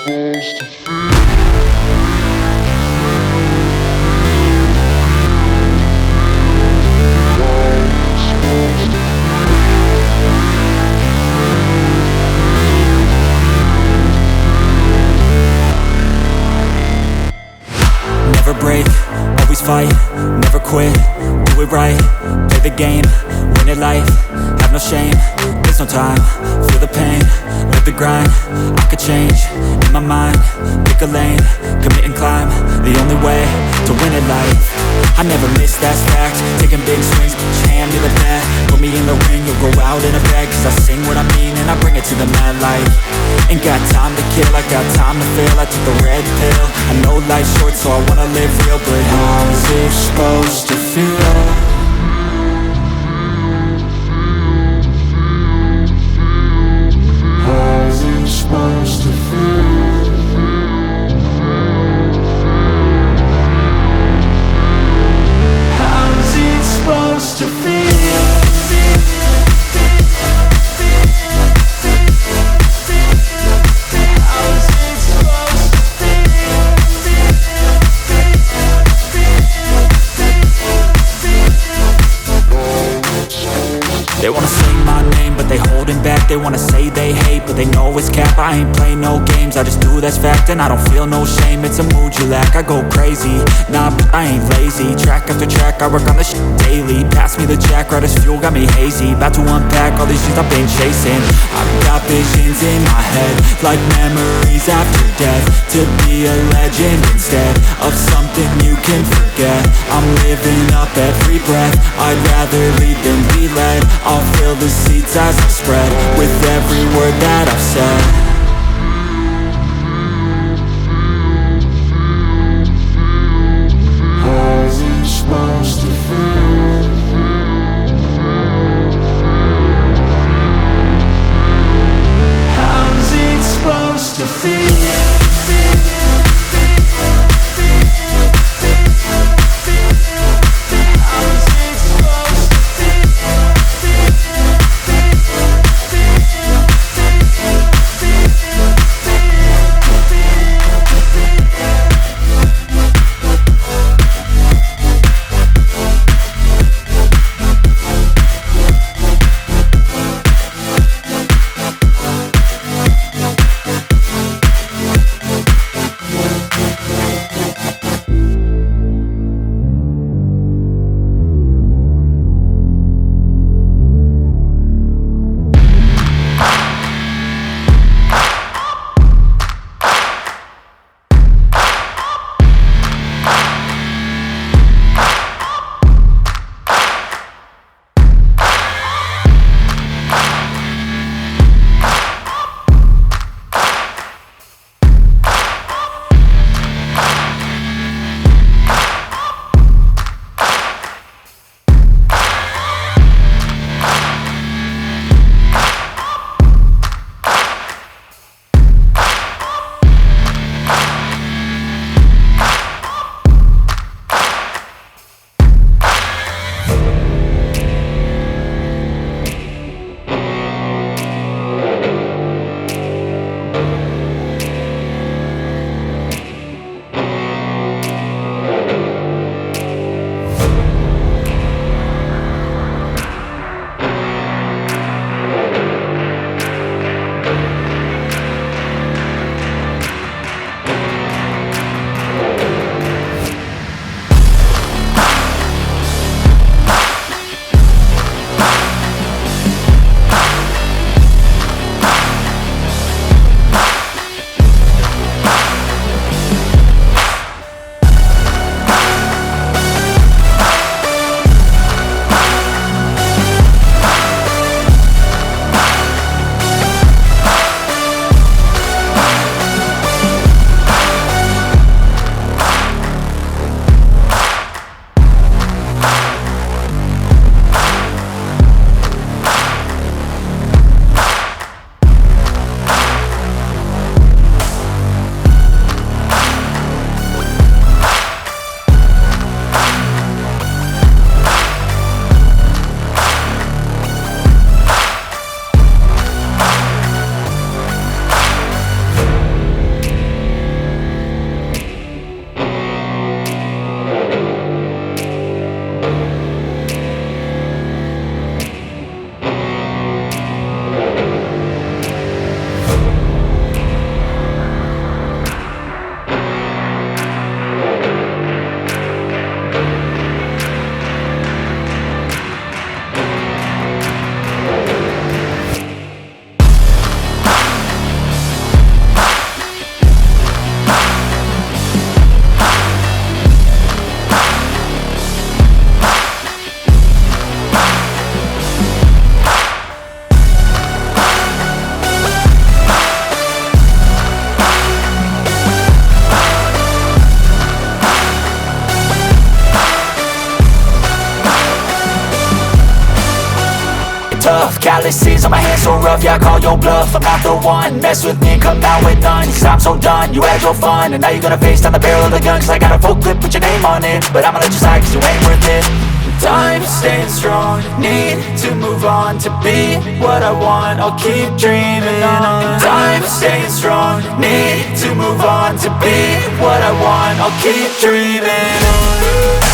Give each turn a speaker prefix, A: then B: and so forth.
A: Never break, always fight, never quit, do it right, play the game, win it life, have no shame, there's no time, feel the pain, live the grind, I could change, in my mind, pick a lane, commit and climb, the only way to win it life. I never miss, that's fact, taking big swings, hand me the bat, put me in the ring, you'll go out in a bag, cause I sing what I mean and I bring it to the mad light. Ain't got time to kill, I got time to feel, I took the red pill, I know life's short so I wanna live real, but how's it supposed to feel? How's it supposed to feel? How's it supposed to feel? They wanna say my name, but they holding back. They wanna say they hate, but they know it's cap. I ain't play no games, I just do that's fact. And I don't feel no shame, it's a mood you lack. I go crazy, nah, but I ain't lazy. Track after track, I work on this shit daily. Pass me the jack, right as fuel, got me hazy. About to unpack all these things I've been chasing. I've got visions in my head, like memories after death. To be a legend instead of something you can forget. I'm living up every breath, I'd rather lead than be led. I'll fill the seats as I spread with every word that I've said. How's it supposed to feel? How's it supposed to feel? tough. Calluses on my hands so rough, yeah, I call your bluff. I'm not the one, mess with me and come out with none. Cause I'm so done, you had your fun, and now you're gonna face down the barrel of the gun. Cause I got a full clip, put your name on it, but I'ma let you slide cause you ain't worth it. I'm staying strong, need to move on to be what I want, I'll keep dreaming on. I'm staying strong, need to move on to be what I want, I'll keep dreaming on.